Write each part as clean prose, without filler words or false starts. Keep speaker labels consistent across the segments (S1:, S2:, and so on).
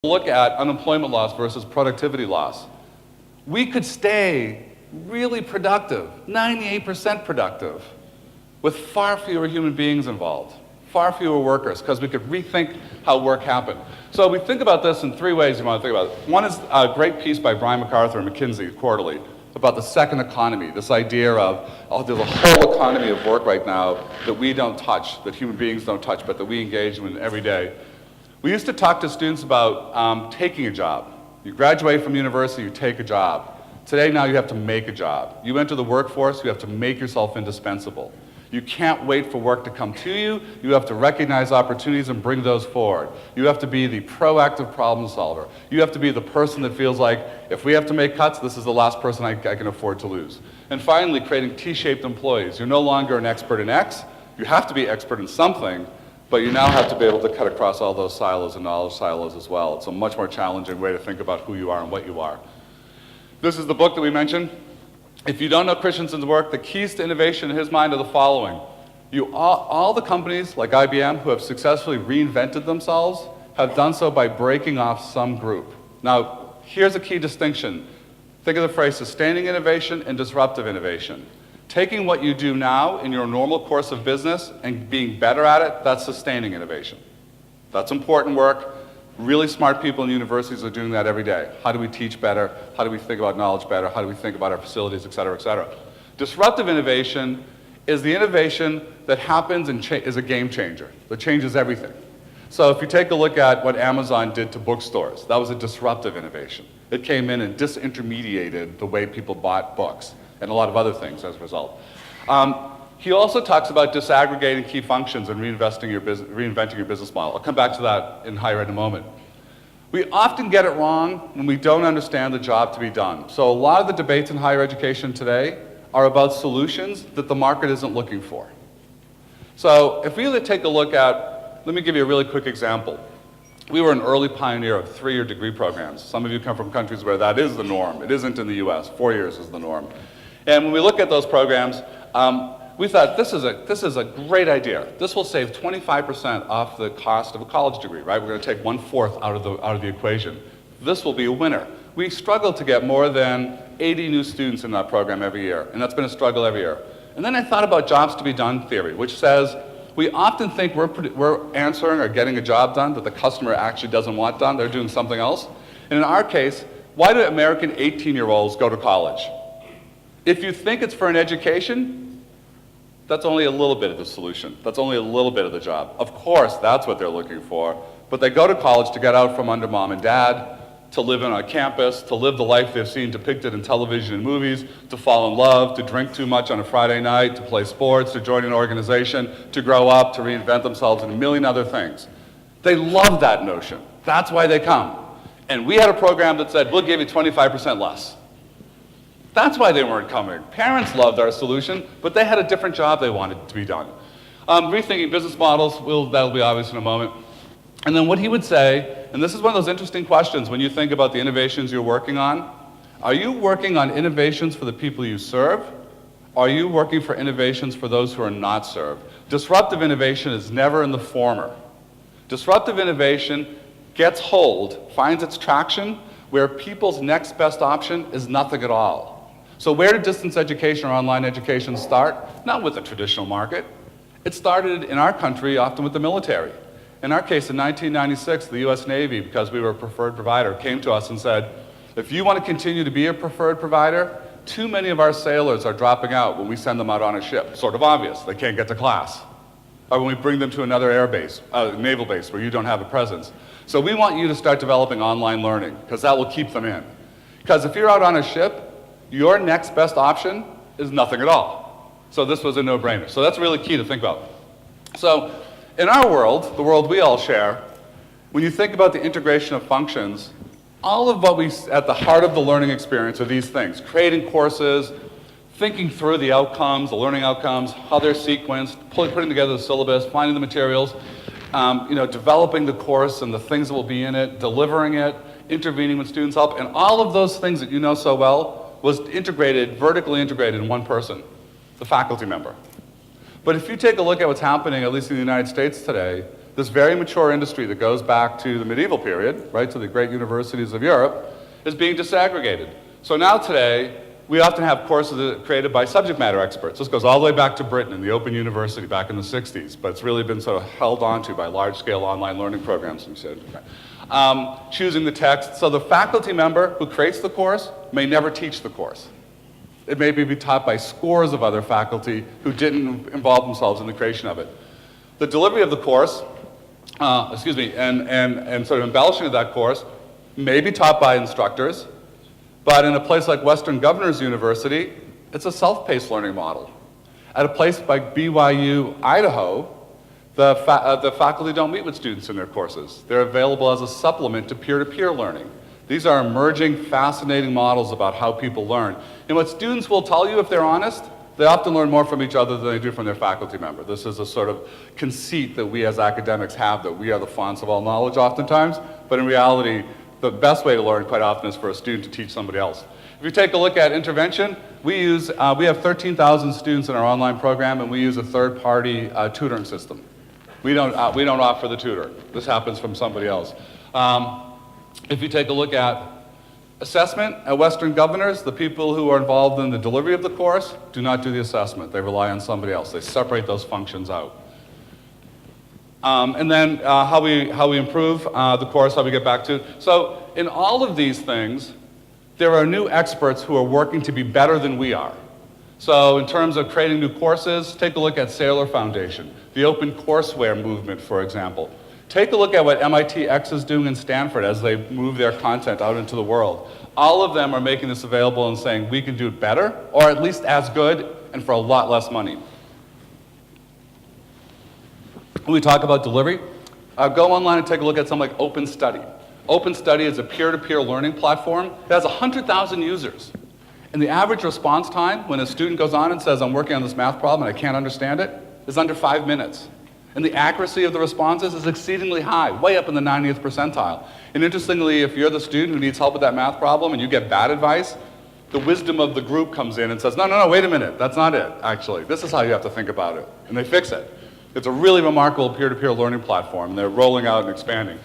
S1: look at unemployment loss versus productivity loss. We could stay really productive, 98% productive, with far fewer human beings involved, far fewer workers, because we could rethink how work happened. So we think about this in three ways you want to think about it. One is a great piece by Brian MacArthur in McKinsey Quarterly about the second economy, this idea of, oh, there's a whole economy of work right now that we don't touch, that human beings don't touch, but that we engage in every day. We used to talk to students about taking a job. You graduate from university, you take a job. Today, now you have to make a job. You enter the workforce, you have to make yourself indispensable. You can't wait for work to come to you. You have to recognize opportunities and bring those forward. You have to be the proactive problem solver. You have to be the person that feels like, if we have to make cuts, this is the last person I can afford to lose. And finally, creating T-shaped employees. You're no longer an expert in X. You have to be expert in something, but you now have to be able to cut across all those silos and knowledge silos as well. It's a much more challenging way to think about who you are and what you are. This is the book that we mentioned. If you don't know Christensen's work, the keys to innovation in his mind are the following. All the companies like IBM who have successfully reinvented themselves have done so by breaking off some group. Now, here's a key distinction. Think of the phrase sustaining innovation and disruptive innovation. Taking what you do now in your normal course of business and being better at it, that's sustaining innovation. That's important work. Really smart people in universities are doing that every day. How do we teach better? How do we think about knowledge better? How do we think about our facilities, et cetera, et cetera? Disruptive innovation is the innovation that happens and is a game changer, that changes everything. So if you take a look at what Amazon did to bookstores, that was a disruptive innovation. It came in and disintermediated the way people bought books and a lot of other things as a result. He also talks about disaggregating key functions and reinventing your business model. I'll come back to that in higher ed in a moment. We often get it wrong when we don't understand the job to be done. So a lot of the debates in higher education today are about solutions that the market isn't looking for. So if we take a look at, let me give you a really quick example. We were an early pioneer of 3-year degree programs. Some of you come from countries where that is the norm. It isn't in the US. 4 years is the norm. And when we look at those programs, we thought this is a great idea. This will save 25% off the cost of a college degree, right? We're going to take 1/4 out of the equation. This will be a winner. We struggled to get more than 80 new students in that program every year, and that's been a struggle every year. And then I thought about jobs to be done theory, which says we often think we're answering or getting a job done that the customer actually doesn't want done. They're doing something else. And in our case, why do American 18-year-olds go to college? If you think it's for an education, that's only a little bit of the solution. That's only a little bit of the job. Of course, that's what they're looking for. But they go to college to get out from under mom and dad, to live on a campus, to live the life they've seen depicted in television and movies, to fall in love, to drink too much on a Friday night, to play sports, to join an organization, to grow up, to reinvent themselves, and a million other things. They love that notion. That's why they come. And we had a program that said, we'll give you 25% less. That's why they weren't coming. Parents loved our solution, but they had a different job they wanted to be done. Rethinking business models, that'll be obvious in a moment. And then what he would say, and this is one of those interesting questions when you think about the innovations you're working on, are you working on innovations for the people you serve? Or are you working for innovations for those who are not served? Disruptive innovation is never in the former. Disruptive innovation gets hold, finds its traction, where people's next best option is nothing at all. So where did distance education or online education start? Not with the traditional market. It started in our country often with the military. In our case, in 1996, the US Navy, because we were a preferred provider, came to us and said, if you want to continue to be a preferred provider, too many of our sailors are dropping out when we send them out on a ship. Sort of obvious, they can't get to class. Or when we bring them to another air base, naval base, where you don't have a presence. So we want you to start developing online learning, because that will keep them in. Because if you're out on a ship, your next best option is nothing at all. So this was a no-brainer. So that's really key to think about. So in our world, the world we all share, when you think about the integration of functions, all of what we, at the heart of the learning experience are these things: creating courses, thinking through the outcomes, the learning outcomes, how they're sequenced, putting together the syllabus, finding the materials, developing the course and the things that will be in it, delivering it, intervening when students help, and all of those things that you know so well was vertically integrated in one person, the faculty member. But if you take a look at what's happening, at least in the United States today, this very mature industry that goes back to the medieval period, right, to the great universities of Europe, is being disaggregated. So now today, we often have courses that are created by subject matter experts. This goes all the way back to Britain and the Open University back in the 60s, but it's really been sort of held onto by large-scale online learning programs. Choosing the text. So the faculty member who creates the course may never teach the course. It may be taught by scores of other faculty who didn't involve themselves in the creation of it. The delivery of the course, and sort of embellishing of that course may be taught by instructors, but in a place like Western Governors University, it's a self-paced learning model. At a place like BYU, Idaho, the faculty don't meet with students in their courses. They're available as a supplement to peer-to-peer learning. These are emerging, fascinating models about how people learn. And what students will tell you, if they're honest, they often learn more from each other than they do from their faculty member. This is a sort of conceit that we as academics have, that we are the fonts of all knowledge oftentimes, but in reality, the best way to learn quite often is for a student to teach somebody else. If you take a look at intervention, we have 13,000 students in our online program, and we use a third-party tutoring system. We don't offer the tutor. This happens from somebody else. If you take a look at assessment at Western Governors, the people who are involved in the delivery of the course do not do the assessment. They rely on somebody else. They separate those functions out. And then how we improve the course, how we get back to. So in all of these things, there are new experts who are working to be better than we are. So in terms of creating new courses, take a look at Saylor Foundation, the open courseware movement, for example. Take a look at what MIT-X is doing in Stanford as they move their content out into the world. All of them are making this available and saying we can do it better, or at least as good, and for a lot less money. When we talk about delivery, go online and take a look at something like OpenStudy. OpenStudy is a peer-to-peer learning platform. It has 100,000 users. And the average response time when a student goes on and says, I'm working on this math problem and I can't understand it, is under 5 minutes. And the accuracy of the responses is exceedingly high, way up in the 90th percentile. And interestingly, if you're the student who needs help with that math problem and you get bad advice, the wisdom of the group comes in and says, no, wait a minute, that's not it, actually. This is how you have to think about it. And they fix it. It's a really remarkable peer-to-peer learning platform, and they're rolling out and expanding.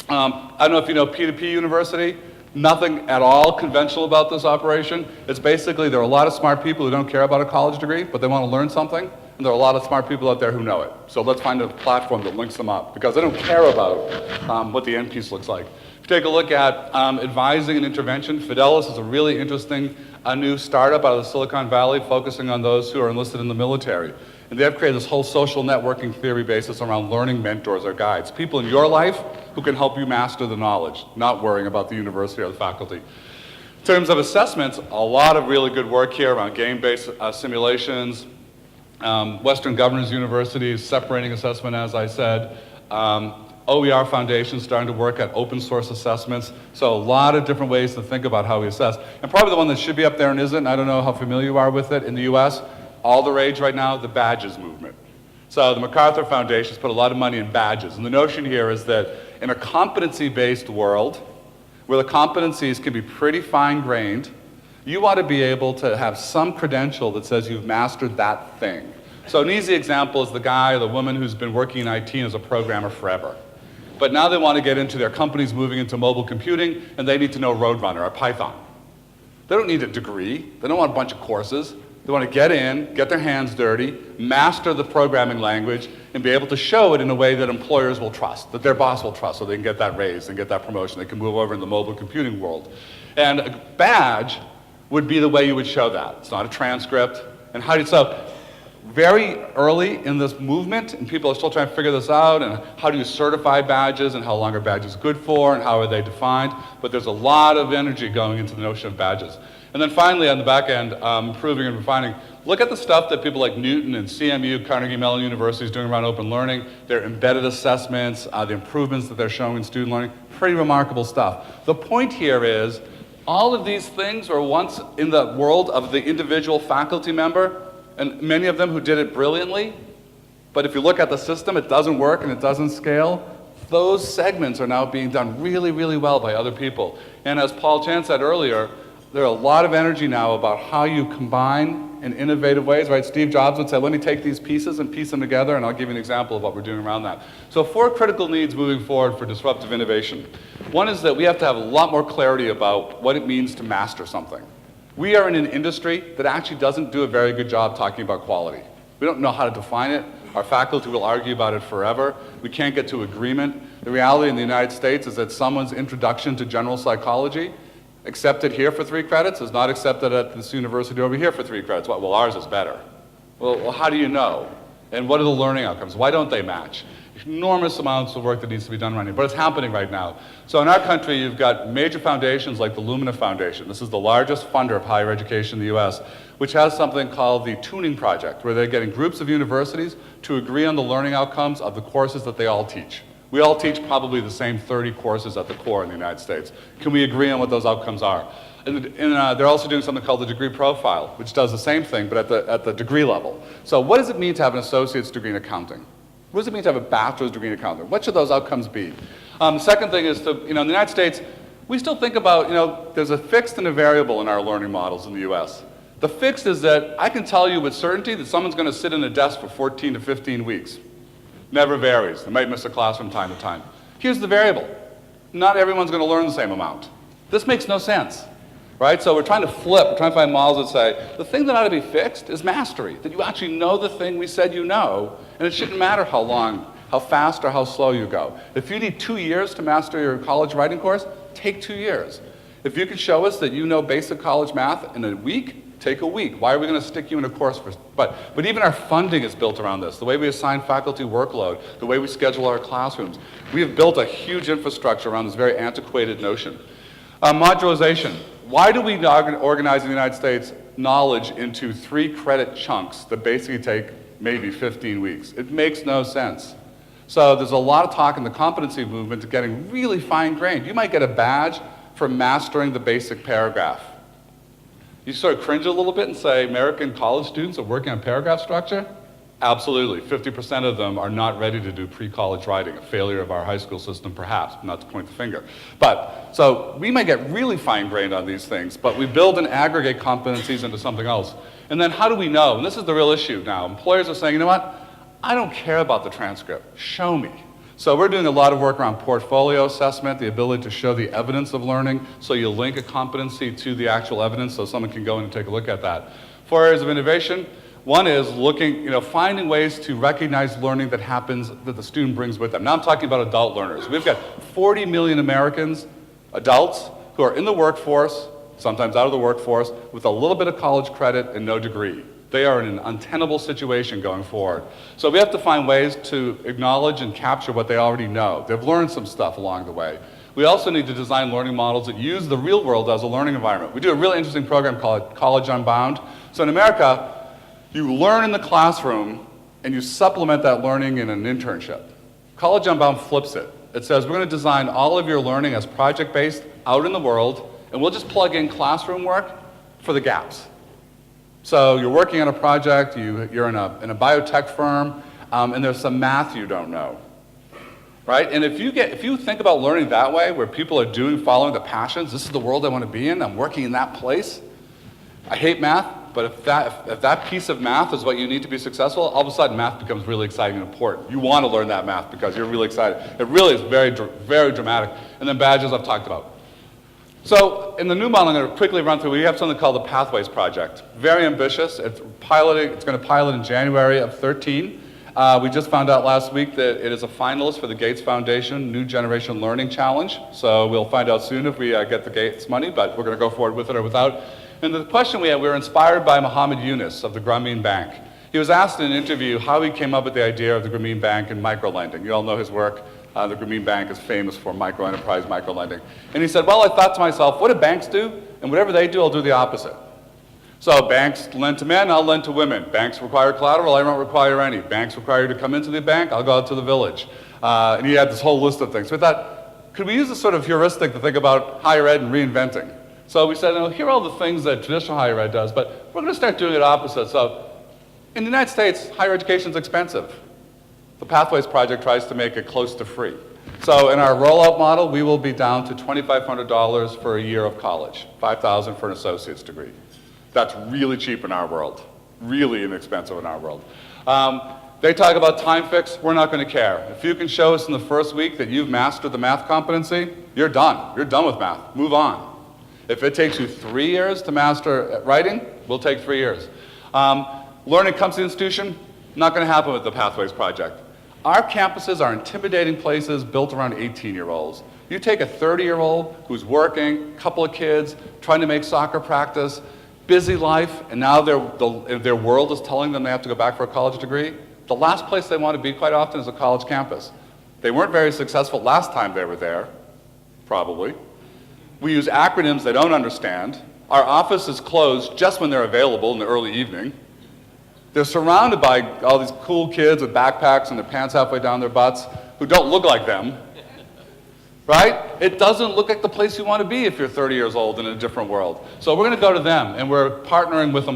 S1: I don't know if you know P2P University. Nothing at all conventional about this operation. It's basically, there are a lot of smart people who don't care about a college degree, but they want to learn something. And there are a lot of smart people out there who know it. So let's find a platform that links them up, because they don't care about what the end piece looks like. If you take a look at advising and intervention, Fidelis is a really interesting new startup out of the Silicon Valley focusing on those who are enlisted in the military. And they've created this whole social networking theory basis around learning mentors or guides, people in your life who can help you master the knowledge, not worrying about the university or the faculty. In terms of assessments, a lot of really good work here around game-based simulations. Western Governors University is separating assessment, as I said. OER Foundation is starting to work at open source assessments. So a lot of different ways to think about how we assess. And probably the one that should be up there and isn't, I don't know how familiar you are with it in the US, all the rage right now, the badges movement. So the MacArthur Foundation has put a lot of money in badges. And the notion here is that in a competency-based world, where the competencies can be pretty fine-grained, you ought to be able to have some credential that says you've mastered that thing. So an easy example is the guy or the woman who's been working in IT as a programmer forever. But now they want to get into their companies moving into mobile computing, and they need to know Roadrunner or Python. They don't need a degree. They don't want a bunch of courses. They want to get in, get their hands dirty, master the programming language, and be able to show it in a way that employers will trust, that their boss will trust, so they can get that raise and get that promotion. They can move over in the mobile computing world. And a badge would be the way you would show that. It's not a transcript. And so very early in this movement, and people are still trying to figure this out, and how do you certify badges, and how long are badges good for, and how are they defined? But there's a lot of energy going into the notion of badges. And then finally, on the back end, improving and refining. Look at the stuff that people like Newton and CMU, Carnegie Mellon University is doing around open learning, their embedded assessments, the improvements that they're showing in student learning, pretty remarkable stuff. The point here is, all of these things were once in the world of the individual faculty member, and many of them who did it brilliantly, but if you look at the system, it doesn't work and it doesn't scale. Those segments are now being done really, really well by other people. And as Paul Chan said earlier, There are a lot of energy now about how you combine in innovative ways, right? Steve Jobs would say, let me take these pieces and piece them together, and I'll give you an example of what we're doing around that. So 4 critical needs moving forward for disruptive innovation. One is that we have to have a lot more clarity about what it means to master something. We are in an industry that actually doesn't do a very good job talking about quality. We don't know how to define it. Our faculty will argue about it forever. We can't get to agreement. The reality in the United States is that someone's introduction to general psychology, accepted here for 3 credits, is not accepted at this university over here for 3 credits. Well, ours is better. Well, how do you know? And what are the learning outcomes? Why don't they match? Enormous amounts of work that needs to be done right now, but it's happening right now. So in our country, you've got major foundations like the Lumina Foundation. This is the largest funder of higher education in the US, which has something called the Tuning Project, where they're getting groups of universities to agree on the learning outcomes of the courses that they all teach. We all teach probably the same 30 courses at the core in the United States. Can we agree on what those outcomes are? And they're also doing something called the degree profile, which does the same thing, but at the degree level. So what does it mean to have an associate's degree in accounting? What does it mean to have a bachelor's degree in accounting? What should those outcomes be? The second thing is to, in the United States, we still think about, there's a fixed and a variable in our learning models in the US. The fixed is that I can tell you with certainty that someone's going to sit in a desk for 14 to 15 weeks. Never varies. They might miss a class from time to time. Here's the variable. Not everyone's going to learn the same amount. This makes no sense, right? So we're trying to flip, we're trying to find models that say, the thing that ought to be fixed is mastery, that you actually know the thing we said you know, and it shouldn't matter how long, how fast, or how slow you go. If you need 2 years to master your college writing course, take 2 years. If you can show us that you know basic college math in a week, take a week. Why are we going to stick you in a course for, but even our funding is built around this. The way we assign faculty workload, the way we schedule our classrooms. We have built a huge infrastructure around this very antiquated notion. Modularization. Why do we organize in the United States knowledge into 3 credit chunks that basically take maybe 15 weeks? It makes no sense. So there's a lot of talk in the competency movement to getting really fine-grained. You might get a badge for mastering the basic paragraph. You sort of cringe a little bit and say, American college students are working on paragraph structure? Absolutely. 50% of them are not ready to do pre-college writing, a failure of our high school system perhaps, not to point the finger. So we might get really fine-grained on these things, but we build and aggregate competencies into something else. And then how do we know? And this is the real issue now. Employers are saying, you know what? I don't care about the transcript. Show me. So we're doing a lot of work around portfolio assessment, the ability to show the evidence of learning, so you link a competency to the actual evidence so someone can go in and take a look at that. 4 areas of innovation. One is finding ways to recognize learning that happens, that the student brings with them. Now I'm talking about adult learners. We've got 40 million Americans, adults, who are in the workforce, sometimes out of the workforce, with a little bit of college credit and no degree. They are in an untenable situation going forward. So we have to find ways to acknowledge and capture what they already know. They've learned some stuff along the way. We also need to design learning models that use the real world as a learning environment. We do a really interesting program called College Unbound. So in America, you learn in the classroom and you supplement that learning in an internship. College Unbound flips it. It says we're going to design all of your learning as project-based out in the world, and we'll just plug in classroom work for the gaps. So you're working on a project, you're in a biotech firm, and there's some math you don't know, right? And if you think about learning that way, where people are following the passions, this is the world I want to be in, I'm working in that place. I hate math, but if that piece of math is what you need to be successful, all of a sudden math becomes really exciting and important. You want to learn that math because you're really excited. It really is very, very dramatic. And then badges I've talked about. So in the new model I'm going to quickly run through, we have something called the Pathways Project. Very ambitious. It's going to pilot in January of 13. We just found out last week that it is a finalist for the Gates Foundation New Generation Learning Challenge. So we'll find out soon if we get the Gates money, but we're going to go forward with it or without. And the question we were inspired by Mohammed Yunus of the Grameen Bank. He was asked in an interview how he came up with the idea of the Grameen Bank and microlending. You all know his work. The Grameen Bank is famous for micro-enterprise microlending. And he said, well, I thought to myself, what do banks do? And whatever they do, I'll do the opposite. So banks lend to men, I'll lend to women. Banks require collateral, I don't require any. Banks require you to come into the bank, I'll go out to the village. And he had this whole list of things. So we thought, could we use this sort of heuristic to think about higher ed and reinventing? So we said, here are all the things that traditional higher ed does, but we're going to start doing it opposite. So in the United States, higher education is expensive. The Pathways Project tries to make it close to free. So in our rollout model, we will be down to $2,500 for a year of college, $5,000 for an associate's degree. That's really cheap in our world, really inexpensive in our world. They talk about time fix, we're not going to care. If you can show us in the first week that you've mastered the math competency, you're done. You're done with math. Move on. If it takes you 3 years to master writing, we'll take 3 years. Learning comes to the institution, not going to happen with the Pathways Project. Our campuses are intimidating places built around 18-year-olds. You take a 30-year-old who's working, couple of kids, trying to make soccer practice, busy life, and now their world is telling them they have to go back for a college degree. The last place they want to be quite often is a college campus. They weren't very successful last time they were there, probably. We use acronyms they don't understand. Our office is closed just when they're available in the early evening. They're surrounded by all these cool kids with backpacks and their pants halfway down their butts who don't look like them, right? It doesn't look like the place you want to be if you're 30 years old in a different world. So we're going to go to them, and we're partnering with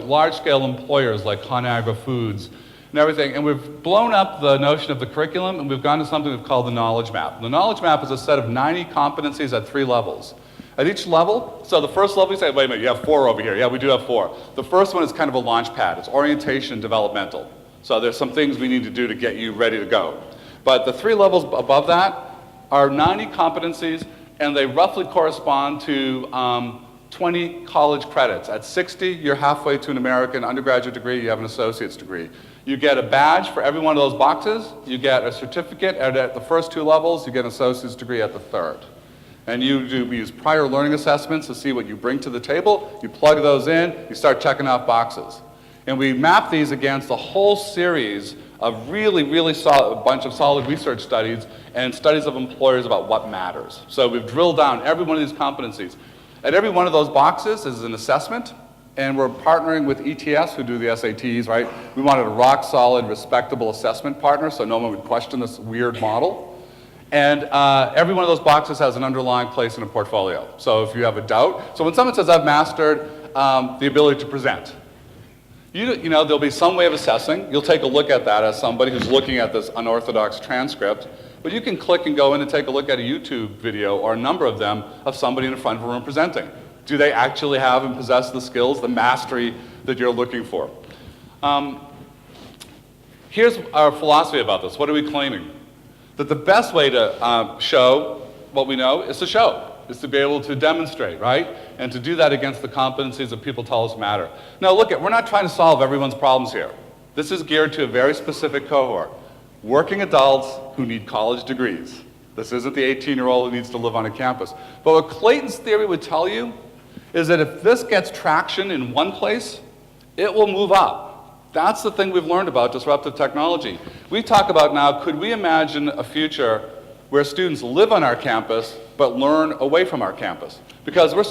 S1: large-scale employers like ConAgra Foods and everything, and we've blown up the notion of the curriculum, and we've gone to something we've called the knowledge map. The knowledge map is a set of 90 competencies at 3 levels. At each level, so the first level, you say, wait a minute, you have 4 over here. Yeah, we do have 4. The first one is kind of a launch pad. It's orientation developmental. So there's some things we need to do to get you ready to go. But the 3 levels above that are 90 competencies, and they roughly correspond to 20 college credits. At 60, you're halfway to an American undergraduate degree, you have an associate's degree. You get a badge for every one of those boxes, you get a certificate at the first 2 levels, you get an associate's degree at the 3rd. And we use prior learning assessments to see what you bring to the table, you plug those in, you start checking off boxes. And we map these against a whole series of really solid, a bunch of solid research studies and studies of employers about what matters. So we've drilled down every one of these competencies. At every one of those boxes is an assessment, and we're partnering with ETS, who do the SATs, right? We wanted a rock-solid, respectable assessment partner, so no one would question this weird model. And every one of those boxes has an underlying place in a portfolio. So if you have a doubt, so when someone says, I've mastered the ability to present, you know, there'll be some way of assessing. You'll take a look at that as somebody who's looking at this unorthodox transcript. But you can click and go in and take a look at a YouTube video, or a number of them, of somebody in the front of a room presenting. Do they actually have and possess the skills, the mastery that you're looking for? Here's our philosophy about this. What are we claiming? That the best way to show what we know is to show. Is to be able to demonstrate, right? And to do that against the competencies that people tell us matter. Now look, we're not trying to solve everyone's problems here. This is geared to a very specific cohort. Working adults who need college degrees. This isn't the 18-year-old who needs to live on a campus. But what Clayton's theory would tell you is that if this gets traction in one place, it will move up. That's the thing we've learned about disruptive technology. We talk about now, could we imagine a future where students live on our campus but learn away from our campus? Because we're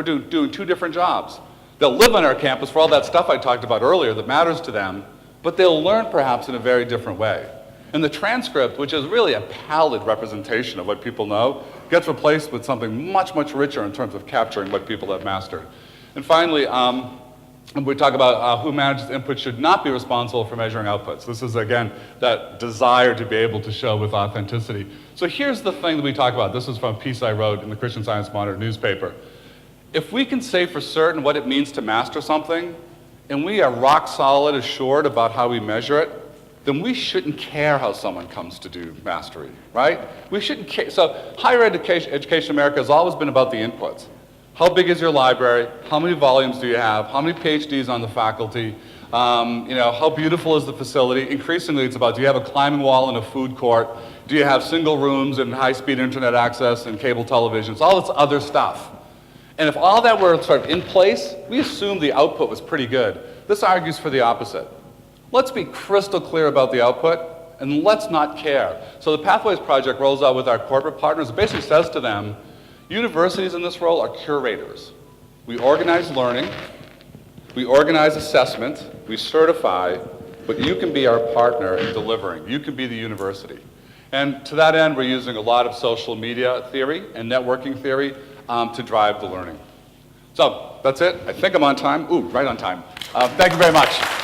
S1: doing 2 different jobs. They'll live on our campus for all that stuff I talked about earlier that matters to them, but they'll learn perhaps in a very different way. And the transcript, which is really a pallid representation of what people know, gets replaced with something much richer in terms of capturing what people have mastered. And finally, we talk about who manages input should not be responsible for measuring outputs. This is, again, that desire to be able to show with authenticity. So here's the thing that we talk about. This is from a piece I wrote in the Christian Science Monitor newspaper. If we can say for certain what it means to master something, and we are rock solid assured about how we measure it, then we shouldn't care how someone comes to do mastery, right? We shouldn't care. So higher education in America has always been about the inputs. How big is your library? How many volumes do you have? How many PhDs on the faculty? How beautiful is the facility? Increasingly, it's about, do you have a climbing wall and a food court? Do you have single rooms and high-speed internet access and cable televisions? All this other stuff. And if all that were sort of in place, we assumed the output was pretty good. This argues for the opposite. Let's be crystal clear about the output, and let's not care. So the Pathways Project rolls out with our corporate partners. It basically says to them, universities in this role are curators. We organize learning, we organize assessment, we certify, but you can be our partner in delivering. You can be the university. And to that end, we're using a lot of social media theory and networking theory to drive the learning. So that's it. I think I'm on time. Ooh, right on time. Thank you very much.